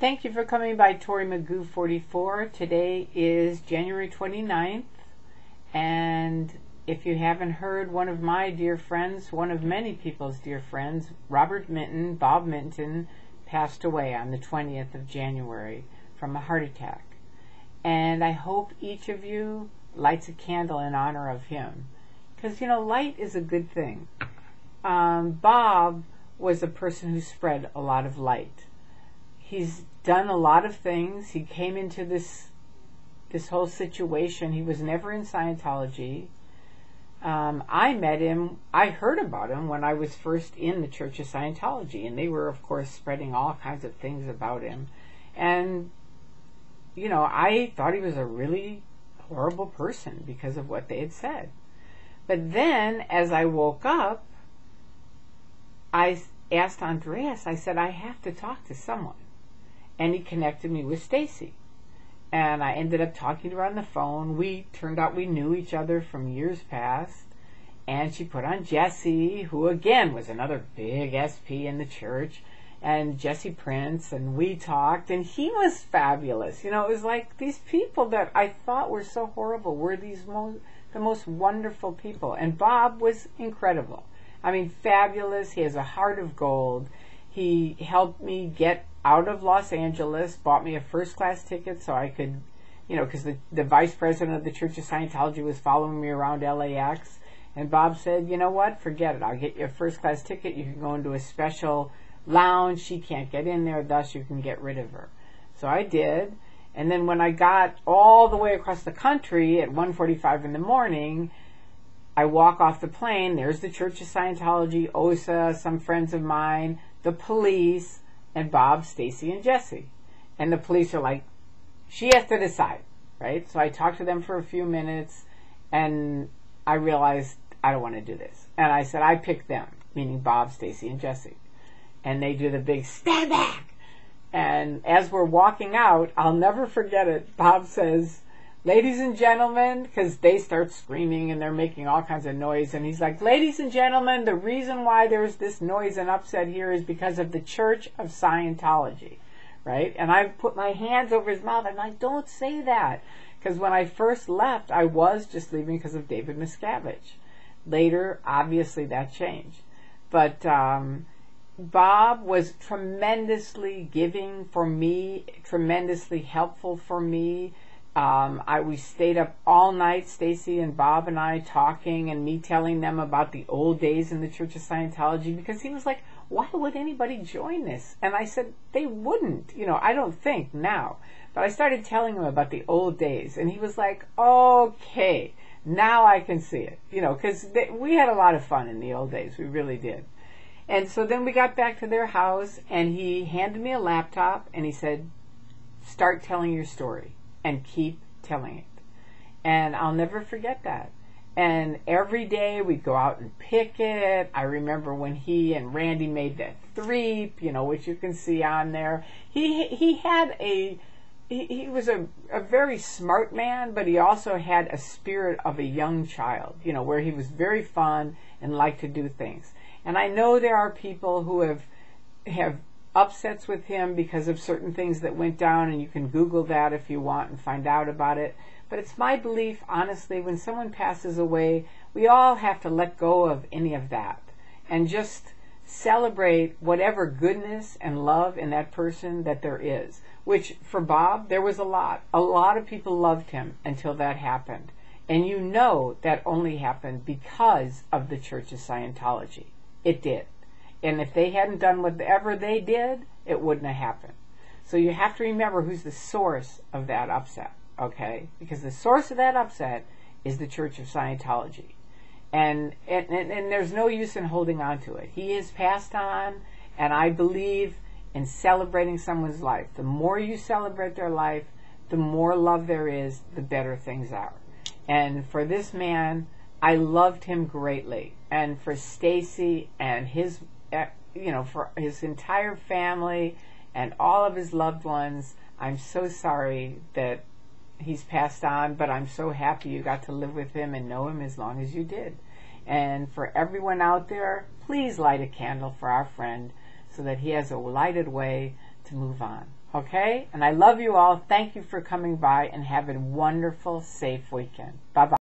Thank you for coming by Tori Magoo 44. Today is January 29th, and if you haven't heard, one of my dear friends, one of many people's dear friends, Robert Minton, Bob Minton, passed away on the 20th of January from a heart attack. And I hope each of you lights a candle in honor of him, because, you know, light is a good thing. Bob was a person who spread a lot of light. He's done a lot of things. He came into this whole situation. He was never in Scientology. I met him, I heard about him when I was first in the Church of Scientology, and they were, of course, spreading all kinds of things about him. And, you know, I thought he was a really horrible person because of what they had said. But then, as I woke up, I asked Andreas, I said, I have to talk to someone. And he connected me with Stacy. And I ended up talking to her on the phone. Turned out we knew each other from years past. And she put on Jesse, who again was another big SP in the church, and Jesse Prince, and we talked, and he was fabulous. You know, it was like these people that I thought were so horrible were the most wonderful people. And Bob was incredible. I mean, fabulous. He has a heart of gold. He helped me get out of Los Angeles, bought me a first-class ticket so I could, you know, because the vice president of the Church of Scientology was following me around LAX. And Bob said, you know what, forget it. I'll get you a first-class ticket. You can go into a special lounge. She can't get in there, thus you can get rid of her. So I did. And then when I got all the way across the country at 1:45 in the morning, I walk off the plane. There's the Church of Scientology, OSA, some friends of mine, the police, and Bob, Stacy, and Jesse. And the police are like, she has to decide, right? So I talked to them for a few minutes, and I realized I don't want to do this. And I said, I picked them, meaning Bob, Stacy, and Jesse. And they do the big, stand back! And as we're walking out, I'll never forget it, Bob says, ladies and gentlemen, because they start screaming and they're making all kinds of noise, and he's like, ladies and gentlemen, the reason why there's this noise and upset here is because of the Church of Scientology, right? And I put my hands over his mouth, and I'm like, don't say that, because when I first left, I was just leaving because of David Miscavige. Later, obviously, that changed. But Bob was tremendously giving for me, tremendously helpful for me. We stayed up all night, Stacy and Bob and I, talking, and me telling them about the old days in the Church of Scientology, because he was like, why would anybody join this? And I said, they wouldn't, you know, I don't think now. But I started telling him about the old days, and he was like, okay, now I can see it, you know, because we had a lot of fun in the old days, we really did. And so then we got back to their house, and he handed me a laptop, and he said, start telling your story. And keep telling it. And I'll never forget that. And every day we'd go out and pick it. I remember when he and Randy made that threep, you know, which you can see on there. He was a very smart man, but he also had a spirit of a young child, you know, where he was very fun and liked to do things. And I know there are people who have upsets with him because of certain things that went down, and you can Google that if you want and find out about it. But it's my belief, honestly, when someone passes away, we all have to let go of any of that and just celebrate whatever goodness and love in that person that there is. Which, for Bob, there was a lot. A lot of people loved him until that happened. And you know that only happened because of the Church of Scientology. It did. And if they hadn't done whatever they did, it wouldn't have happened. So you have to remember who's the source of that upset, okay? Because the source of that upset is the Church of Scientology. And there's no use in holding on to it. He is passed on, and I believe in celebrating someone's life. The more you celebrate their life, the more love there is, the better things are. And for this man, I loved him greatly. And for Stacy and his, you know, for his entire family and all of his loved ones, I'm so sorry that he's passed on, but I'm so happy you got to live with him and know him as long as you did. And for everyone out there, please light a candle for our friend so that he has a lighted way to move on. Okay? And I love you all. Thank you for coming by, and have a wonderful, safe weekend. Bye-bye.